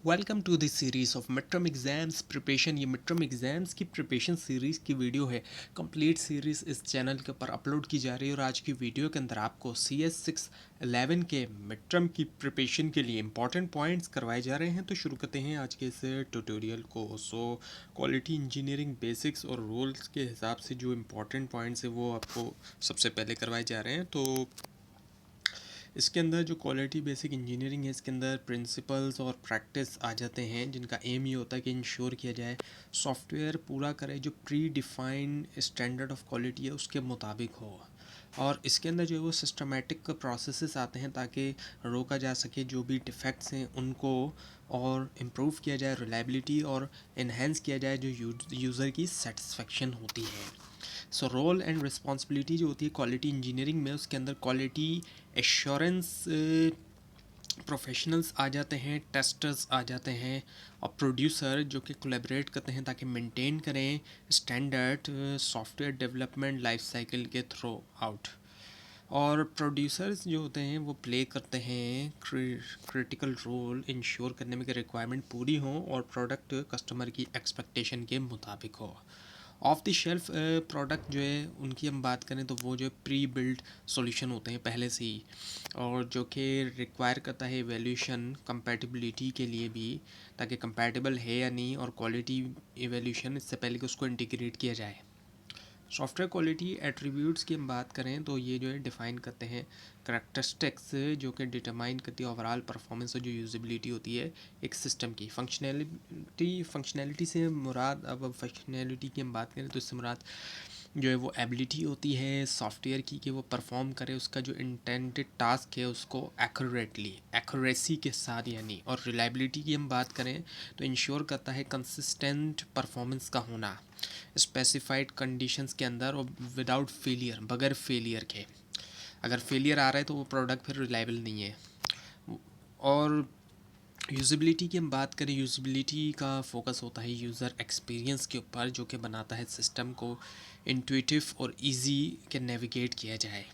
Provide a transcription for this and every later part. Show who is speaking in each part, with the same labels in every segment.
Speaker 1: Welcome to this series of mid term exams preparation. ये mid term exams की preparation series की video है। Complete series इस channel के ऊपर अपलोड की जा रही है और आज की वीडियो के अंदर आपको CS6-11 के मिड टर्म की प्रिपरेशन के लिए इंपॉर्टेंट पॉइंट्स करवाए जा रहे हैं। तो शुरू करते हैं आज के इस ट्यूटोरियल को। क्वालिटी इंजीनियरिंग बेसिक्स और रूल्स के हिसाब से जो इम्पोर्टेंट पॉइंट्स है वो आपको सबसे पहले करवाए जा रहे हैं। तो इसके अंदर जो क्वालिटी बेसिक इंजीनियरिंग है, इसके अंदर प्रिंसिपल्स और प्रैक्टिस आ जाते हैं, जिनका एम ये होता है कि इंश्योर किया जाए सॉफ्टवेयर पूरा करे जो pre defined standard of quality है उसके मुताबिक हो। और इसके अंदर जो है वो सिस्टमेटिक प्रोसेसेस आते हैं ताकि रोका जा सके जो भी डिफेक्ट्स हैं उनको, और इम्प्रूव किया जाए रिलायबिलिटी, और इन्हेंस किया जाए जो यूज़र की सेटिस्फेक्शन होती है। सो रोल एंड रिस्पॉन्सिबिलिटी जो होती है क्वालिटी इंजीनियरिंग में, उसके अंदर क्वालिटी एश्योरेंस प्रोफेशनल्स आ जाते हैं, टेस्टर्स आ जाते हैं, और प्रोड्यूसर जो कि कोलैबोरेट करते हैं ताकि मेंटेन करें standard software development life cycle के थ्रू आउट। और प्रोड्यूसर्स जो होते हैं वो प्ले करते हैं क्रिटिकल रोल इंश्योर करने में कि रिक्वायरमेंट पूरी हो और प्रोडक्ट कस्टमर की एक्सपेक्टेशन के मुताबिक हो। ऑफ द शेल्फ प्रोडक्ट जो है उनकी हम बात करें तो वो जो है प्री बिल्ड सॉल्यूशन होते हैं पहले से ही, और जो कि रिक्वायर करता है एवेल्यूशन कंपैटिबिलिटी के लिए भी, ताकि कंपैटिबल है या नहीं, और क्वालिटी एवेल्यूशन इससे पहले कि उसको इंटीग्रेट किया जाए। सॉफ्टवेयर क्वालिटी एट्रीब्यूट्स की हम बात करें तो ये जो है डिफ़ाइन करते हैं करेक्टरिस्टिक्स जो कि डिटरमाइन करती है ओवरऑल परफॉर्मेंस और जो यूजिबिलिटी होती है एक सिस्टम की। फंक्शनैलिटी से मुराद, अब फंक्शनैलिटी की हम बात करें तो इससे मुराद जो है वो एबिलिटी होती है सॉफ्टवेयर की कि वो परफॉर्म करे उसका जो इंटेंडेड टास्क है उसको एक्यूरेटली, एक्यूरेसी के साथ यानी। और रिलायबिलिटी की हम बात करें तो इंश्योर करता है कंसिस्टेंट परफॉर्मेंस का होना स्पेसिफाइड कंडीशंस के अंदर और विदाउट फेलियर, बगैर फेलियर के। अगर फेलियर आ रहा है तो वो प्रोडक्ट फिर रिलायबल नहीं है। और यूज़िबिलिटी की हम बात करें, यूज़िबिलिटी का फोकस होता है यूज़र एक्सपीरियंस के ऊपर, जो कि बनाता है सिस्टम को इंट्यूटिव और इजी के नेविगेट किया जाए।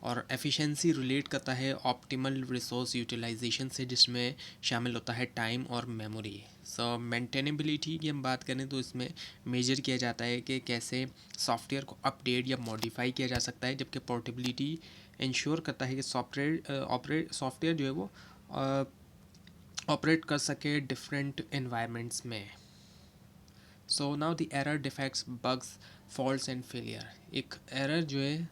Speaker 1: और एफिशिएंसी रिलेट करता है ऑप्टिमल रिसोर्स यूटिलाइजेशन से, जिसमें शामिल होता है टाइम और मेमोरी। सो मेंटेनेबिलिटी की हम बात करें तो इसमें मेजर किया जाता है कि कैसे सॉफ्टवेयर को अपडेट या मॉडिफाई किया जा सकता है, जबकि पोर्टेबिलिटी इंश्योर करता है कि सॉफ्टवेयर जो है वो ऑपरेट कर सके डिफरेंट एनवायरनमेंट्स में। So now the error, defects, bugs, faults and failure. एक एरर जो है,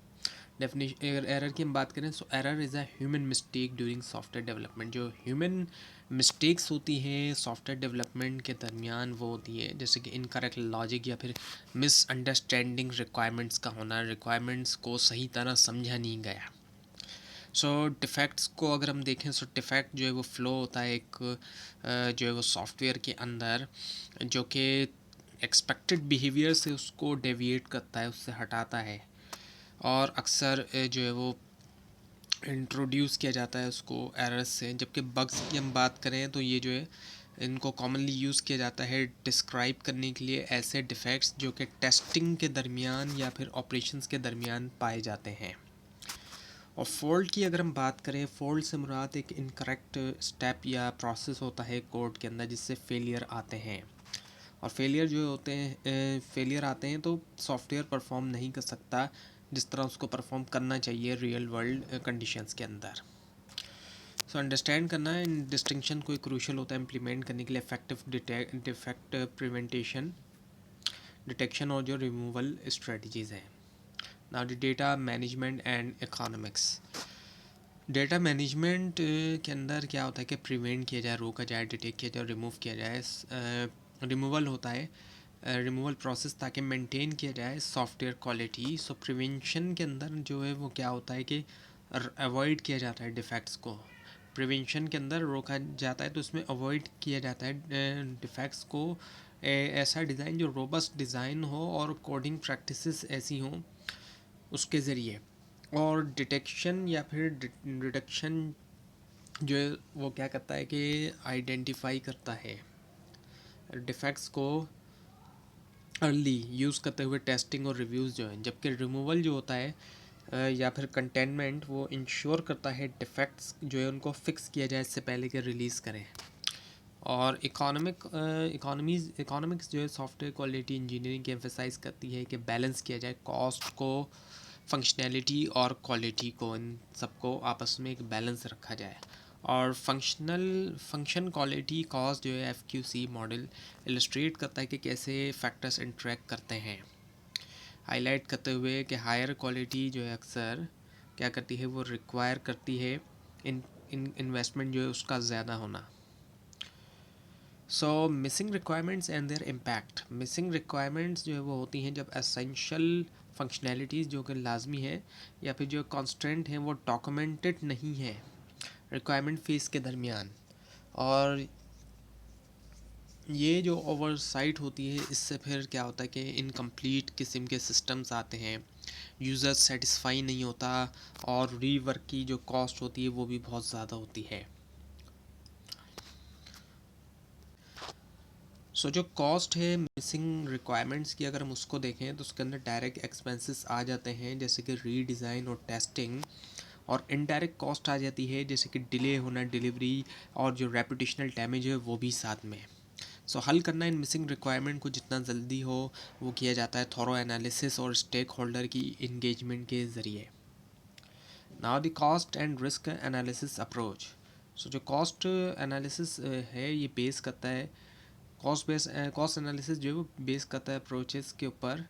Speaker 1: डेफिनेशन एरर की हम बात करें so error is a human mistake during software development. जो ह्यूमन मिस्टेक्स होती हैं सॉफ्टवेयर डेवलपमेंट के दरमियान वो होती है जैसे कि इनकरेक्ट लॉजिक या फिर मिसअंडरस्टैंडिंग रिक्वायरमेंट्स का होना, रिक्वायरमेंट्स को सही तरह समझा नहीं गया। सो डिफ़ेक्ट्स को अगर हम देखें सो डिफ़ेक्ट जो है वो फ़्लो होता है एक जो है वो सॉफ्टवेयर के अंदर, जो कि एक्सपेक्टेड बिहेवियर से उसको डेविएट करता है, उससे हटाता है, और अक्सर जो है वो इंट्रोड्यूस किया जाता है उसको एरर्स से। जबकि बग्स की हम बात करें तो ये जो है इनको कॉमनली यूज़ किया जाता है डिस्क्राइब करने के लिए ऐसे डिफ़ेक्ट्स जो कि टेस्टिंग के दरमियान या फिर ऑपरेशंस के दरमियान पाए जाते हैं। और फ़ॉल्ट की अगर हम बात करें, फ़ॉल्ट से मुराद एक इनकरेक्ट स्टेप या प्रोसेस होता है कोड के अंदर जिससे फेलियर आते हैं। और फेलियर जो होते हैं, फेलियर आते हैं तो सॉफ्टवेयर परफॉर्म नहीं कर सकता जिस तरह उसको परफॉर्म करना चाहिए रियल वर्ल्ड कंडीशंस के अंदर। सो अंडरस्टैंड करना इन डिस्टिंक्शन कोई क्रूशल होता है इम्प्लीमेंट करने के लिए इफेक्टिव डिफेक्ट प्रिवेंटेशन, डिटेक्शन और जो रिमूवल स्ट्रेटजीज़ हैं। Now the data management and economics. Data management के अंदर क्या होता है कि प्रिवेंट किया जाए, रोका जाए, डिटेक्ट किया जाए, रिमूव किया जाए। रिमूवल होता है रिमूवल प्रोसेस ताकि मेंटेन किया जाए सॉफ्टवेयर क्वालिटी। सो प्रिवेंशन के अंदर जो है वो क्या होता है कि अवॉइड किया जाता है डिफेक्ट्स को। प्रिवेंशन के अंदर रोका जाता है तो उसमें अवॉइड किया जाता है डिफेक्ट्स को। ऐसा डिज़ाइन जो रोबस्ट डिज़ाइन हो और कोडिंग प्रैक्टिसेस ऐसी हों उसके ज़रिए। और डिटेक्शन या फिर डिटेक्शन जो है वो क्या करता है कि आइडेंटिफाई करता है डिफेक्ट्स को अर्ली यूज़ करते हुए टेस्टिंग और रिव्यूज़ जो हैं। जबकि रिमूवल जो होता है या फिर कंटेनमेंट वो इंश्योर करता है डिफेक्ट्स जो है उनको फिक्स किया जाए इससे पहले कि रिलीज़ करें। और इकोनॉमिक्स जो है सॉफ्टवेयर क्वालिटी इंजीनियरिंग की एम्फेसाइज करती है कि बैलेंस किया जाए कॉस्ट को, फंक्शनैलिटी और क्वालिटी को, इन सबको आपस में एक बैलेंस रखा जाए। और फंक्शन क्वालिटी कॉस्ट जो है एफ मॉडल इलस्ट्रेट करता है कि कैसे फैक्टर्स इंटरेक्ट करते हैं, हाईलाइट करते हुए कि हायर क्वालिटी जो है अक्सर क्या करती है, वो रिक्वायर करती है इन इन्वेस्टमेंट जो है उसका ज़्यादा होना। So missing requirements and their impact. Missing requirements जो है वो होती हैं जब एसेंशियल फंक्शनैलिटीज़ जो कि लाजमी है या फिर जो कॉन्स्टेंट हैं वो डॉक्यूमेंटेड नहीं है रिक्वायरमेंट फेस के दरमियान। और ये जो ओवरसाइट होती है इससे फिर क्या होता है कि इनकम्प्लीट किस्म के सिस्टम्स आते हैं, यूज़र सेटिस्फाई नहीं होता, और रीवर्क की जो कॉस्ट होती है वो भी बहुत ज़्यादा होती है। जो कॉस्ट है मिसिंग रिक्वायरमेंट्स की, अगर हम उसको देखें तो उसके अंदर डायरेक्ट एक्सपेंसेस आ जाते हैं जैसे कि रीडिज़ाइन और टेस्टिंग, और इनडायरेक्ट कॉस्ट आ जाती है जैसे कि डिले होना डिलीवरी, और जो रेपुटेशनल डैमेज है वो भी साथ में। हल करना इन मिसिंग रिक्वायरमेंट को जितना जल्दी हो वो किया जाता है थॉरो एनालिसिस और स्टेक होल्डर की इंगेजमेंट के ज़रिए। Now the cost and risk analysis approach. जो कॉस्ट एनालिसिस है ये बेस करता है, कॉस्ट एनालिसिस जो है वो बेस करता है अप्रोचेस के ऊपर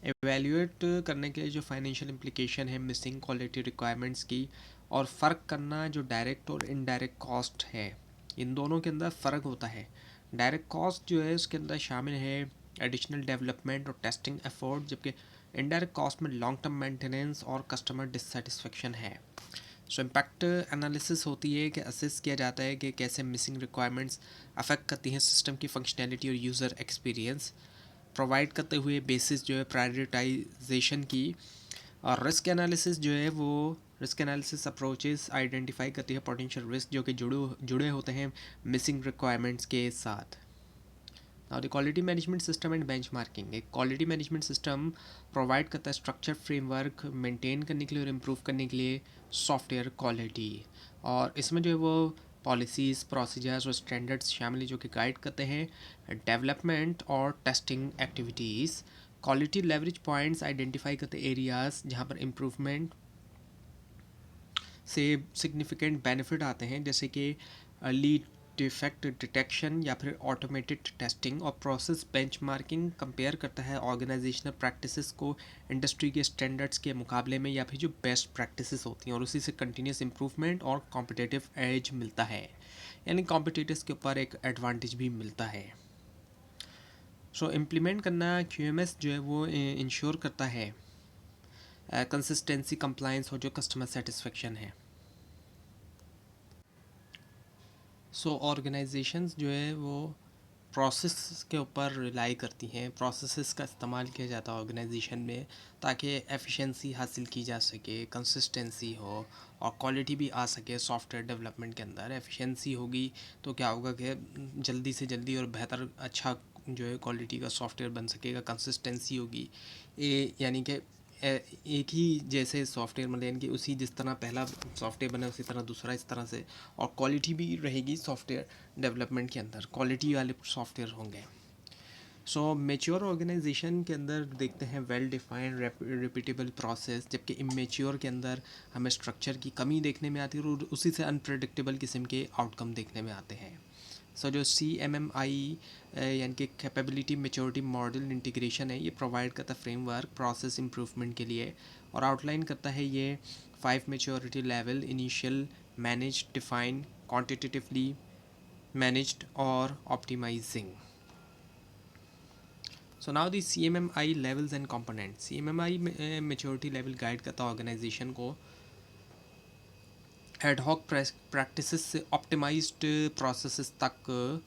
Speaker 1: एवेल्यूएट करने के लिए जो फाइनेंशियल इम्प्लीकेशन है मिसिंग क्वालिटी रिक्वायरमेंट्स की, और फ़र्क करना जो डायरेक्ट और इनडायरेक्ट कॉस्ट है इन दोनों के अंदर फ़र्क होता है। डायरेक्ट कॉस्ट जो है उसके अंदर शामिल है एडिशनल डेवलपमेंट और टेस्टिंग एफर्ट, जबकि इनडायरेक्ट कॉस्ट में लॉन्ग टर्म मेंटेनेंस और कस्टमर डिससेटिस्फेक्शन है। इम्पैक्ट एनालिसिस होती है कि असेस किया जाता है कि कैसे मिसिंग रिक्वायरमेंट्स अफेक्ट करती हैं सिस्टम की फंक्शनैलिटी और यूज़र एक्सपीरियंस, प्रोवाइड करते हुए बेसिस जो है प्रायोरिटाइजेशन की। और रिस्क एनालिसिस जो है वो रिस्क एनालिसिस अप्रोचेस आइडेंटिफाई करती है पोटेंशियल रिस्क जो कि जुड़े होते हैं मिसिंग रिक्वायरमेंट्स के साथ। Now the quality management system and benchmarking. एक क्वालिटी मैनेजमेंट सिस्टम प्रोवाइड करता है स्ट्रक्चर फ्रेमवर्क मेंटेन करने के लिए और इम्प्रूव करने के लिए सॉफ्टवेयर क्वालिटी, और इसमें जो है वो पॉलिसीज़ प्रोसीजर्स और स्टैंडर्ड्स शामिल हैं जो कि गाइड करते हैं डेवलपमेंट और testing activities. Quality leverage points identify करते एरियाज़ जहाँ पर इम्प्रूवमेंट से सिग्निफिकेंट बेनिफिट आते हैं जैसे कि अर्ली डिफेक्ट डिटेक्शन या फिर ऑटोमेटेड टेस्टिंग। और प्रोसेस बेंचमार्किंग कंपेयर करता है ऑर्गेनाइजेशनल प्रैक्टिसेस को इंडस्ट्री के स्टैंडर्ड्स के मुकाबले में या फिर जो बेस्ट प्रैक्टिसेस होती हैं, और उसी से कंटिन्यूस इम्प्रूवमेंट और कॉम्पिटिटिव एज मिलता है, यानी कॉम्पिटिटर्स के ऊपर एक एडवांटेज भी मिलता है। इम्प्लीमेंट करना क्यूएमएस जो है वो इंश्योर करता है कंसिस्टेंसी कंप्लायंस और जो कस्टमर सेटिस्फेक्शन है। ऑर्गेनाइजेशंस जो है वो प्रोसेस के ऊपर रिलाई करती हैं, प्रोसेसेस का इस्तेमाल किया जाता है ऑर्गेनाइजेशन में ताकि एफिशिएंसी हासिल की जा सके, कंसिस्टेंसी हो और क्वालिटी भी आ सके। सॉफ्टवेयर डेवलपमेंट के अंदर एफिशिएंसी होगी तो क्या होगा कि जल्दी से जल्दी और बेहतर अच्छा जो है क्वालिटी का सॉफ्टवेयर बन सकेगा। कंसिस्टेंसी होगी यानी कि एक ही जैसे सॉफ्टवेयर मतलब यानी कि उसी जिस तरह पहला सॉफ्टवेयर बना उसी तरह दूसरा इस तरह से, और क्वालिटी भी रहेगी सॉफ्टवेयर डेवलपमेंट के अंदर, क्वालिटी वाले सॉफ्टवेयर होंगे। मेच्योर ऑर्गेनाइजेशन के अंदर देखते हैं वेल डिफाइंड रिपीटेबल प्रोसेस, जबकि इमेच्योर के अंदर हमें स्ट्रक्चर की कमी देखने में आती है और उसी से अनप्रडिक्टेबल किस्म के आउटकम देखने में आते हैं। जो CMMI यानी कि कैपेबिलिटी मेच्योरिटी मॉडल इंटीग्रेशन है, ये प्रोवाइड करता है फ्रेमवर्क प्रोसेस इम्प्रूवमेंट के लिए, और आउटलाइन करता है ये 5 maturity level: initial, manage, define, quantitatively managed और optimising. Now the CMMI levels and component. CMMI maturity level guide करता है ऑर्गेनाइजेशन को एडहॉक प्रैक्टिसेस से ऑप्टिमाइज्ड प्रोसेसेस तक,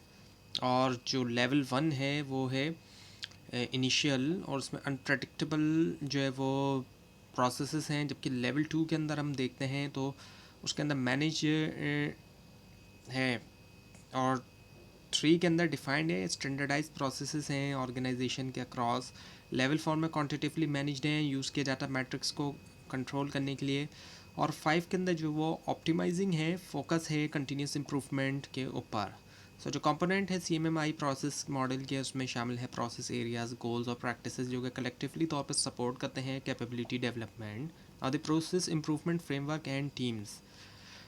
Speaker 1: और जो लेवल 1 है वो है इनिशियल, और उसमें अनप्रडिक्टेबल जो है वो प्रोसेसेस हैं, जबकि लेवल 2 के अंदर हम देखते हैं तो उसके अंदर मैनेज है, और 3 के अंदर डिफाइंड है स्टैंडर्डाइज प्रोसेसेस हैं ऑर्गेनाइजेशन के अक्रॉस। लेवल 4 में क्वांटिटेटिवली मैनेज्ड हैं, यूज़ किया जाता है मैट्रिक्स को कंट्रोल करने के लिए, और 5 के अंदर जो वो ऑप्टिमाइजिंग है, फोकस है कंटिन्यूस इम्प्रूवमेंट के ऊपर। सो जो कंपोनेंट है CMMI प्रोसेस मॉडल के, उसमें शामिल है प्रोसेस एरियाज, गोल्स और प्रैक्टिसेस जो कि कलेक्टिवली तौर पर सपोर्ट करते हैं कैपेबिलिटी डेवलपमेंट और the process improvement framework and teams.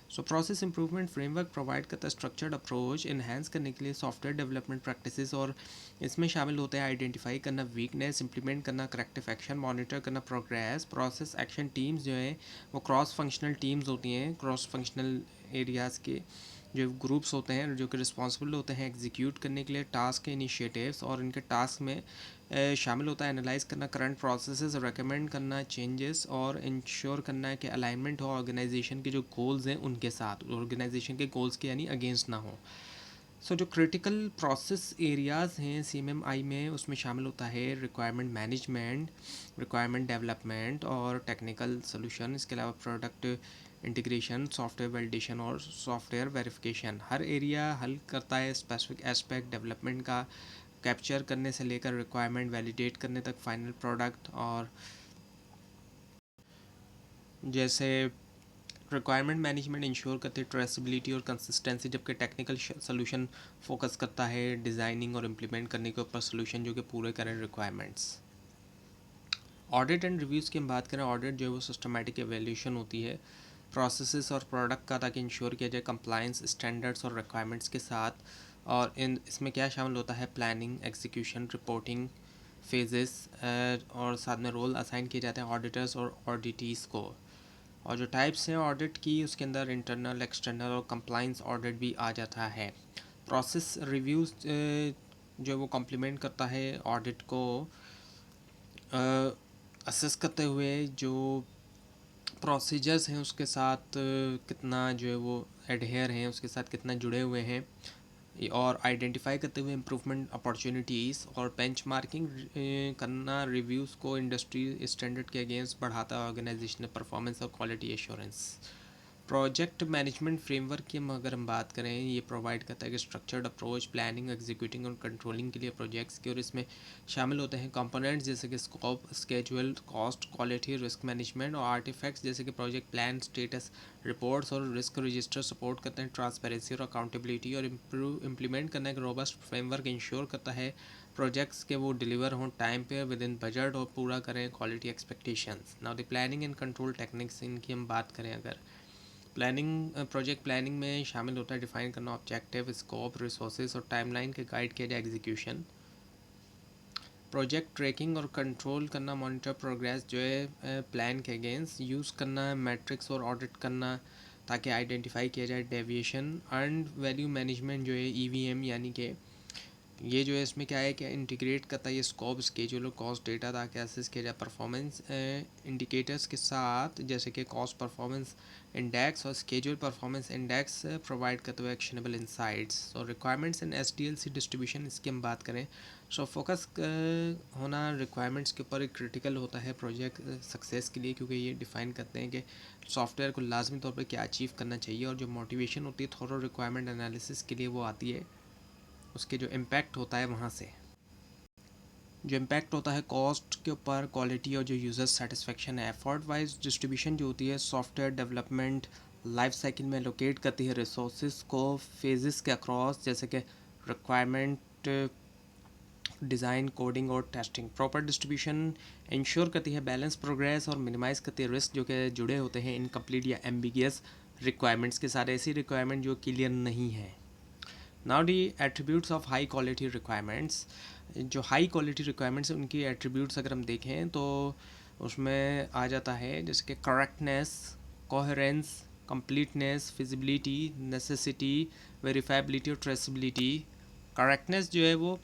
Speaker 1: So process improvement framework provide करता है स्ट्रक्चर्ड अप्रोच इन्हेंस करने के लिए सॉफ्टवेयर डेवलपमेंट प्रैक्टिसेस, और इसमें शामिल होते हैं आइडेंटिफाई करना वीकनेस, इंप्लीमेंट करना करेक्टिव एक्शन, मॉनिटर करना प्रोग्रेस। प्रोसेस एक्शन टीम्स जो है वो क्रॉस फंक्शनल टीम्स होती हैं, क्रॉस फंक्शनल एरियाज़ के जो ग्रुप्स होते हैं जो कि रिस्पॉन्सिबल होते हैं एग्जीक्यूट करने के लिए टास्क इनिशिएटिव्स, और इनके टास्क में शामिल होता है एनालाइज करना करंट प्रोसेसेस, रेकमेंड करना चेंजेस और इंश्योर करना है कि अलाइनमेंट हो ऑर्गेनाइजेशन के जो गोल्स हैं उनके साथ, ऑर्गेनाइजेशन के गोल्स के यानी अगेंस्ट ना हो। सो जो क्रिटिकल प्रोसेस एरियाज़ हैं CMMI में, उसमें शामिल होता है रिक्वायरमेंट मैनेजमेंट, रिक्वायरमेंट डेवलपमेंट और टेक्निकल सोल्यूशन। इसके अलावा प्रोडक्ट इंटीग्रेशन, सॉफ्टवेयर वैलिडेशन और सॉफ्टवेयर वेरिफिकेशन। हर एरिया हल करता है स्पेसिफिक एस्पेक्ट डेवलपमेंट का, कैप्चर करने से लेकर रिक्वायरमेंट वैलिडेट करने तक फाइनल प्रोडक्ट। और जैसे रिक्वायरमेंट मैनेजमेंट इंश्योर करते हैं ट्रेसिबिलिटी और कंसिस्टेंसी, जबकि टेक्निकल सोल्यूशन फोकस करता है डिज़ाइनिंग और इम्प्लीमेंट करने के ऊपर सोल्यूशन जो कि पूरे करें रिक्वायरमेंट्स। ऑडिट एंड रिव्यूज़ की हम बात करें, ऑडिट जो है वो सिस्टमेटिक एवेल्यूशन होती है प्रोसेसेस और प्रोडक्ट का, ताकि इंश्योर किया जाए कंप्लायंस स्टैंडर्ड्स और रिक्वायरमेंट्स के साथ। और इसमें क्या शामिल होता है प्लानिंग, एग्जीक्यूशन, रिपोर्टिंग फेजेस, और साथ में रोल असाइन किए जाते हैं ऑडिटर्स और ऑडिटीज़ को। और जो टाइप्स हैं ऑडिट की, उसके अंदर इंटरनल, एक्सटर्नल और कंप्लायंस ऑडिट भी आ जाता है। प्रोसेस रिव्यूज़ जो वो कम्प्लीमेंट करता है ऑडिट को, असेस करते हुए जो प्रोसीजर्स हैं उसके साथ कितना जो है वो एडहेयर हैं, उसके साथ कितना जुड़े हुए हैं, और आइडेंटिफाई करते हुए इम्प्रूवमेंट अपॉर्चुनिटीज़ और बेंचमार्किंग करना रिव्यूज़ को इंडस्ट्री स्टैंडर्ड के अगेंस्ट बढ़ाता है ऑर्गेनाइजेशनल परफॉर्मेंस और quality assurance. Project management framework की अगर हम बात करें, ये प्रोवाइड करता है कि स्ट्रक्चर्ड अप्रोच प्लानिंग, एग्जीक्यूटिंग और कंट्रोलिंग के लिए प्रोजेक्ट्स की, और इसमें शामिल होते हैं कंपोनेंट्स जैसे कि scope, schedule, cost, quality, risk management और आर्टिफैक्ट्स जैसे कि प्रोजेक्ट प्लान, स्टेटस रिपोर्ट्स और रिस्क रजिस्टर सपोर्ट करते हैं ट्रांसपेरेंसी और अकाउंटेबिलिटी। और इम्प्लीमेंट करना एक रोबस्ट फ्रेमवर्क इंश्योर करता है प्रोजेक्ट्स के वो डिलीवर हों टाइम पे, विद इन बजट, और पूरा करें quality expectations. Now the planning and control techniques, इनकी हम बात करें अगर, प्लानिंग प्रोजेक्ट प्लानिंग में शामिल होता है डिफाइन करना ऑब्जेक्टिव, स्कोप, रिसोर्सेज और टाइमलाइन के गाइड किया जाए एग्जीक्यूशन। प्रोजेक्ट ट्रैकिंग और कंट्रोल करना, मॉनिटर प्रोग्रेस जो है प्लान के अगेंस्ट, यूज़ करना मैट्रिक्स और ऑडिट करना ताकि आइडेंटिफाई किया जाए डेविएशन। अर्न वैल्यू मैनेजमेंट जो है EVM, यानी कि ये जो है इसमें क्या है कि इंटीग्रेट करता है ये स्कोप, स्केड्यूल और कॉस्ट डेटा ताकि असेस किया जाए परफॉर्मेंस इंडिकेटर्स के साथ, जैसे कि कॉस्ट परफॉर्मेंस इंडेक्स और स्केड्यूल परफॉर्मेंस इंडेक्स प्रोवाइड करते हुए एक्शनेबल इंसाइट्स। और रिक्वायरमेंट्स एंड SDLC डिस्ट्रीब्यूशन, इसकी हम बात करें, सो फोकस होना रिक्वायरमेंट्स के ऊपर एक क्रिटिकल होता है प्रोजेक्ट सक्सेस के लिए, क्योंकि ये डिफ़ाइन करते हैं कि सॉफ्टवेयर को लाजमी तौर पर क्या अचीव करना चाहिए। और जो मोटिवेशन होती है थोरो रिक्वायरमेंट एनालिसिस के लिए वो आती है, उसके जो इम्पैक्ट होता है वहाँ से, जो इम्पैक्ट होता है कॉस्ट के ऊपर, क्वालिटी और जो यूज़र सेटिस्फेक्शन है। एफर्ट वाइज डिस्ट्रीब्यूशन जो होती है सॉफ्टवेयर डेवलपमेंट लाइफ साइकिल में लोकेट करती है रिसोर्सेज को फेजेस के अक्रॉस, जैसे कि रिक्वायरमेंट, डिज़ाइन, कोडिंग और टेस्टिंग। प्रॉपर डिस्ट्रीब्यूशन इंश्योर करती है बैलेंस प्रोग्रेस और मिनिमाइज़ करती है रिस्क जो कि जुड़े होते हैं इनकम्प्लीट या एम्बिगियस रिक्वायरमेंट्स के साथ, ऐसी रिक्वायरमेंट जो क्लियर नहीं है। Now the attributes of high quality requirements, जो हाई क्वालिटी रिक्वायरमेंट्स हैं उनकी एट्रीब्यूट्स अगर हम देखें तो उसमें आ जाता है जैसे कि correctness, coherence, completeness, feasibility, necessity, verifiability और ट्रेसिबिलिटी। करेक्टनेस जो है वो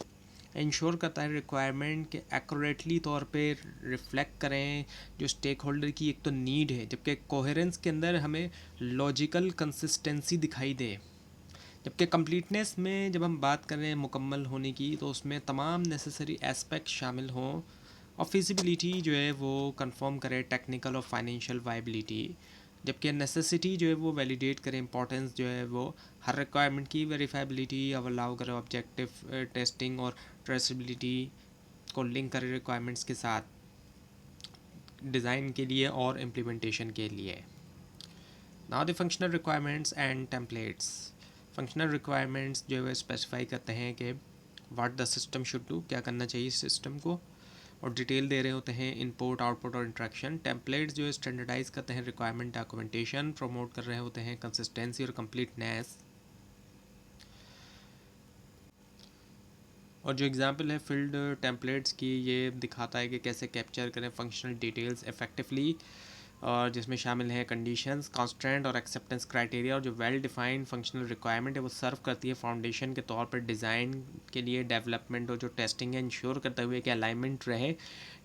Speaker 1: इंश्योर करता है रिक्वायरमेंट के एक्यूरेटली तौर पे रिफ्लेक्ट करें जो स्टेक होल्डर की एक तो नीड है, जबकि कोहेरेंस के अंदर हमें लॉजिकल कंसिस्टेंसी दिखाई दे। जबकि कंप्लीटनेस में जब हम बात करें मुकम्मल होने की, तो उसमें तमाम नेसेसरी एस्पेक्ट शामिल हों। और फिजिबिलिटी जो है वो कंफर्म करे टेक्निकल और फाइनेंशियल वाइबिलिटी, जबकि नेसेसिटी जो है वो वैलिडेट करे इंपॉर्टेंस जो है वो हर रिक्वायरमेंट की। वेरीफाइबिलिटी अब अलाउ करे ऑब्जेक्टिव टेस्टिंग और ट्रेसिबिलिटी को लिंक करे रिक्वायरमेंट्स के साथ डिज़ाइन के लिए और इम्प्लीमेंटेशन के लिए। Now the functional requirements and templates. Functional requirements जो है स्पेसिफाई करते हैं कि what the system should do, क्या करना चाहिए सिस्टम को, और डिटेल दे रहे होते हैं इनपुट आउटपुट और इंट्रैक्शन। टेम्पलेट्स जो है स्टैंडर्डाइज करते हैं रिक्वायरमेंट डॉक्यूमेंटेशन, प्रमोट कर रहे होते हैं कंसिस्टेंसी और कंप्लीटनेस। और जो एग्जांपल है फील्ड टेम्पलेट्स की, ये दिखाता है कि कैसे कैप्चर करें फंक्शनल डिटेल्स इफेक्टिवली, और जिसमें शामिल है कंडीशंस, कंस्ट्रेंट और एक्सेप्टेंस क्राइटेरिया। और जो वेल डिफाइंड फंक्शनल रिक्वायरमेंट है वो सर्व करती है फाउंडेशन के तौर पर डिज़ाइन के लिए डेवलपमेंट और जो टेस्टिंग है इंश्योर करते हुए कि अलाइनमेंट रहे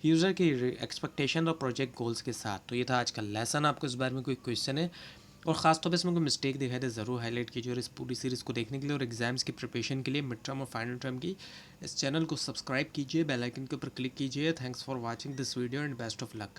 Speaker 1: यूज़र की एक्सपेक्टेशन और प्रोजेक्ट गोल्स के साथ। तो ये था आज का लेसन। आपको इस बारे में कोई क्वेश्चन है और ख़ास तौर पे इसमें कोई मिस्टेक दिखाई दे ज़रूर हाईलाइट कीजिए। और इस पूरी सीरीज़ को देखने के लिए और एग्जाम्स की प्रिपरेशन के लिए, मिड टर्म और फाइनल टर्म की, इस चैनल को सब्सक्राइब कीजिए, बेल आइकन के ऊपर क्लिक कीजिए। Thanks for watching this video and best of luck.